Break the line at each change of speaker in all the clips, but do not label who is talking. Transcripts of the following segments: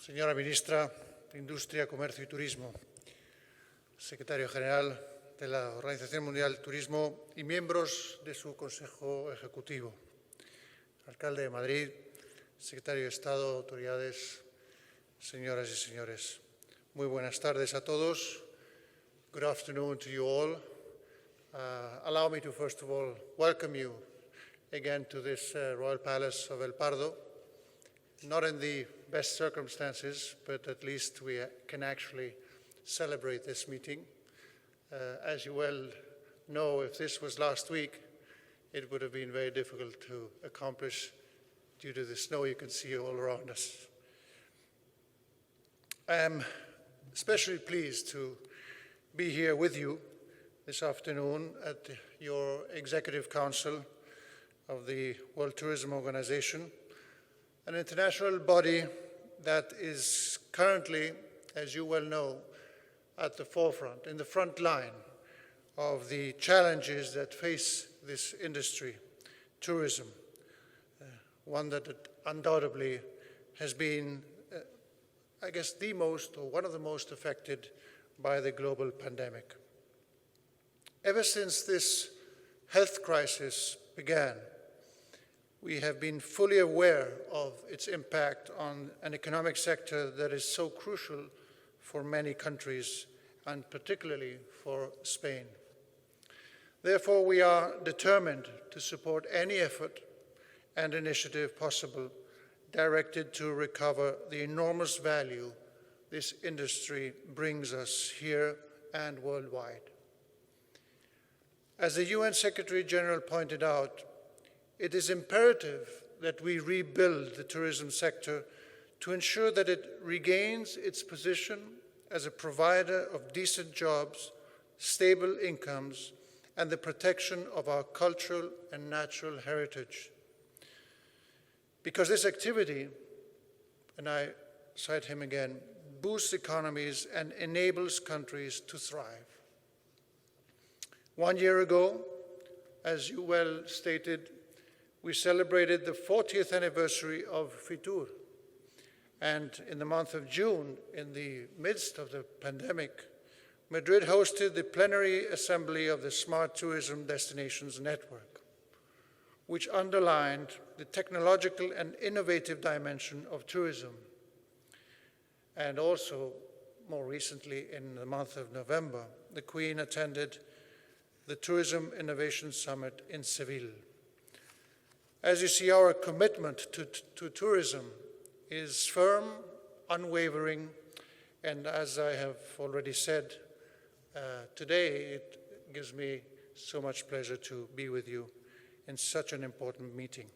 Señora Ministra de Industria, Comercio y Turismo, Secretario General de la Organización Mundial del Turismo y miembros de su Consejo Ejecutivo, Alcalde de Madrid, Secretario de Estado, autoridades, señoras y señores. Muy buenas tardes a todos. Good afternoon to you all. Allow me to first of all welcome you again to this Royal Palace of El Pardo. Not in the best circumstances, but at least we can actually celebrate this meeting. As you well know, if this was last week, it would have been very difficult to accomplish due to the snow you can see all around us. I am especially pleased to be here with you this afternoon at your Executive Council of the World Tourism Organization, an international body that is currently, as you well know, at the forefront, in the front line of the challenges that face this industry, tourism, one that undoubtedly has been, I guess, the most or one of the most affected by the global pandemic. Ever since this health crisis began, we have been fully aware of its impact on an economic sector that is so crucial for many countries, and particularly for Spain. Therefore, we are determined to support any effort and initiative possible directed to recover the enormous value this industry brings us here and worldwide. As the UN Secretary General pointed out, it is imperative that we rebuild the tourism sector to ensure that it regains its position as a provider of decent jobs, stable incomes, and the protection of our cultural and natural heritage. Because this activity, and I cite him again, boosts economies and enables countries to thrive. 1 year ago, as you well stated, we celebrated the 40th anniversary of Fitur. And in the month of June, in the midst of the pandemic, Madrid hosted the plenary assembly of the Smart Tourism Destinations Network, which underlined the technological and innovative dimension of tourism. And also, more recently, in the month of November, the Queen attended the Tourism Innovation Summit in Seville. As you see, our commitment to tourism is firm, unwavering, and as I have already said, today it gives me so much pleasure to be with you in such an important meeting.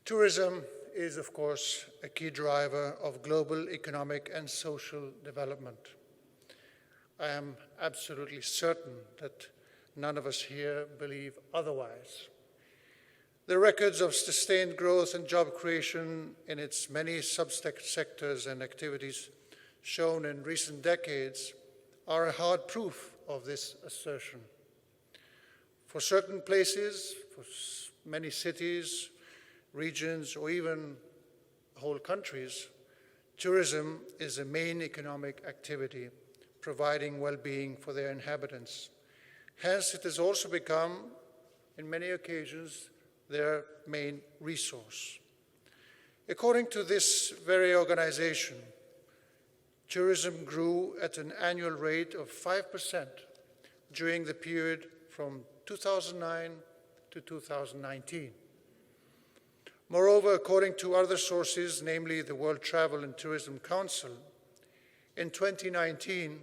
Tourism is, of course, a key driver of global economic and social development. I am absolutely certain that none of us here believe otherwise. The records of sustained growth and job creation in its many subsectors and activities shown in recent decades are a hard proof of this assertion. For certain places, for many cities, regions, or even whole countries, tourism is a main economic activity, providing well-being for their inhabitants. Hence, it has also become, in many occasions, their main resource. According to this very organization, tourism grew at an annual rate of 5% during the period from 2009 to 2019. Moreover, according to other sources, namely the World Travel and Tourism Council, in 2019,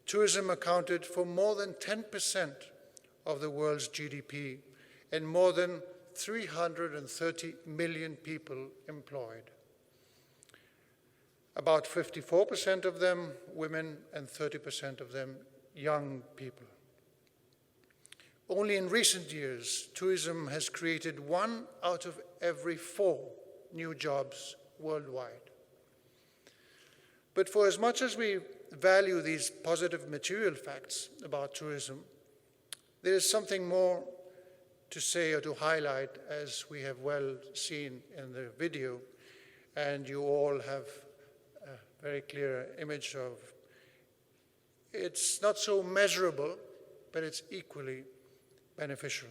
tourism accounted for more than 10% of the world's GDP and more than 330 million people employed. About 54% of them women and 30% of them young people. Only in recent years, tourism has created 1 out of every 4 new jobs worldwide. But for as much as we value these positive material facts about tourism, there is something more to say or to highlight, as we have well seen in the video, and you all have a very clear image of it's not so measurable, but it's equally beneficial.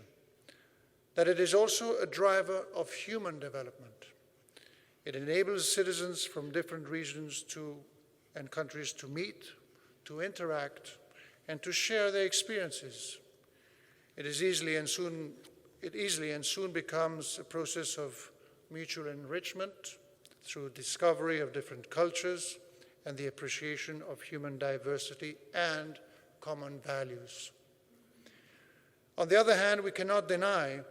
That it is also a driver of human development. It enables citizens from different regions and countries to meet, to interact, and to share their experiences. It easily and soon becomes a process of mutual enrichment through discovery of different cultures and the appreciation of human diversity and common values. On the other hand, we cannot deny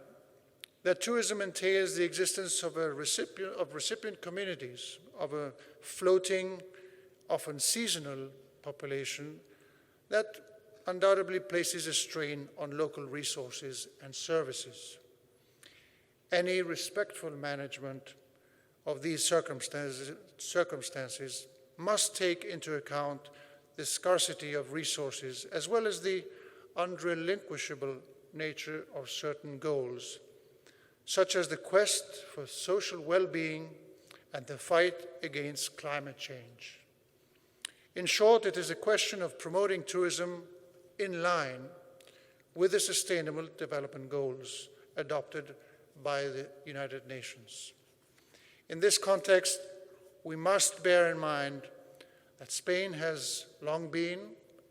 that tourism entails the existence of recipient communities, of a floating, often seasonal population that undoubtedly places a strain on local resources and services. Any respectful management of these circumstances must take into account the scarcity of resources as well as the unrelinquishable nature of certain goals, such as the quest for social well-being and the fight against climate change. In short, it is a question of promoting tourism in line with the Sustainable Development Goals adopted by the United Nations. In this context, we must bear in mind that Spain has long been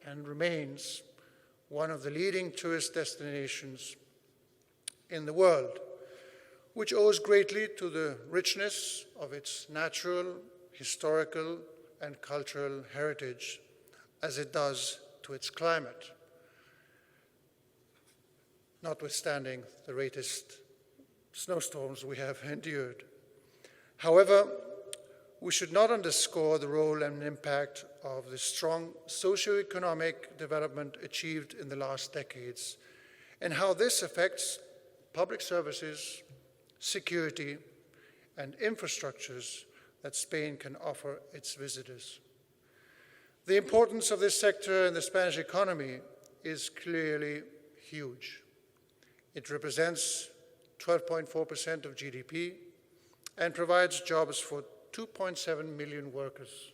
and remains one of the leading tourist destinations in the world, which owes greatly to the richness of its natural, historical, and cultural heritage, as it does to its climate, notwithstanding the latest snowstorms we have endured. However, we should not underscore the role and impact of the strong socio-economic development achieved in the last decades and how this affects public services, security, and infrastructures that Spain can offer its visitors. The importance of this sector in the Spanish economy is clearly huge. It represents 12.4% of GDP and provides jobs for 2.7 million workers.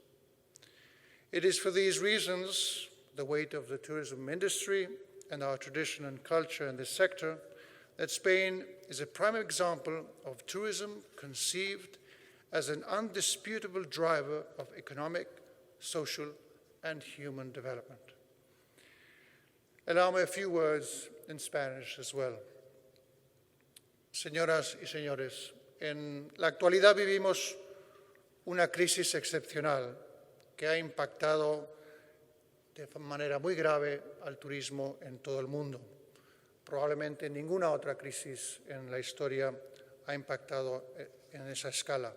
It is for these reasons, the weight of the tourism industry and our tradition and culture in this sector, that Spain is a prime example of tourism conceived as an undisputable driver of economic, social, and human development. Allow me a few words in Spanish as well. Señoras y señores, en la actualidad vivimos una crisis excepcional que ha impactado de manera muy grave al turismo en todo el mundo. Probablemente ninguna otra crisis en la historia ha impactado en esa escala.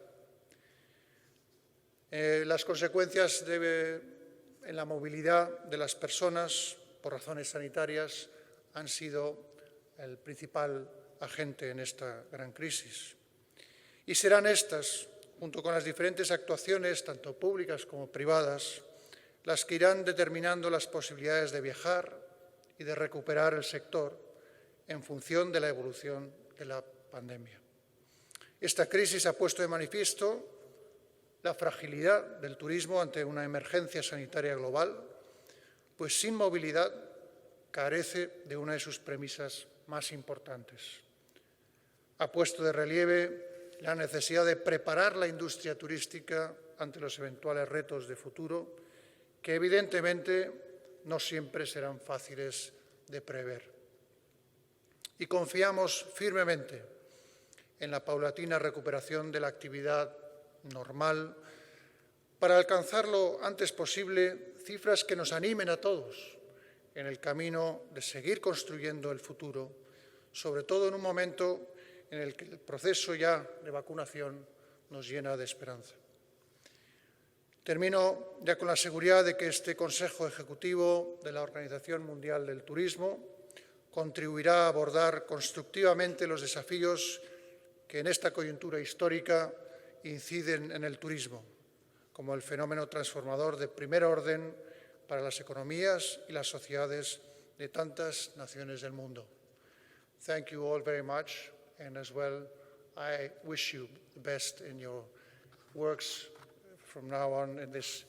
Las consecuencias en la movilidad de las personas por razones sanitarias han sido el principal agente en esta gran crisis. Y serán estas, junto con las diferentes actuaciones, tanto públicas como privadas, las que irán determinando las posibilidades de viajar y de recuperar el sector en función de la evolución de la pandemia. Esta crisis ha puesto de manifiesto la fragilidad del turismo ante una emergencia sanitaria global, pues sin movilidad carece de una de sus premisas más importantes. Ha puesto de relieve la necesidad de preparar la industria turística ante los eventuales retos de futuro, que evidentemente no siempre serán fáciles de prever. Y confiamos firmemente en la paulatina recuperación de la actividad normal para alcanzar lo antes posible cifras que nos animen a todos en el camino de seguir construyendo el futuro, sobre todo en un momento en el que el proceso ya de vacunación nos llena de esperanza. Termino ya con la seguridad de que este Consejo Ejecutivo de la Organización Mundial del Turismo contribuirá a abordar constructivamente los desafíos que en esta coyuntura histórica inciden en el turismo, como el fenómeno transformador de primer orden para las economías y las sociedades de tantas naciones del mundo. Thank you all very much, and as well, I wish you the best in your works from now on in this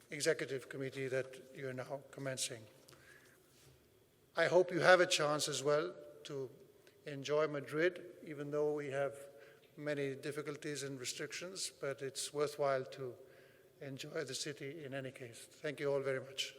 executive committee that you're now commencing. I hope you have a chance as well to enjoy Madrid, even though we have many difficulties and restrictions, but it's worthwhile to enjoy the city in any case. Thank you all very much.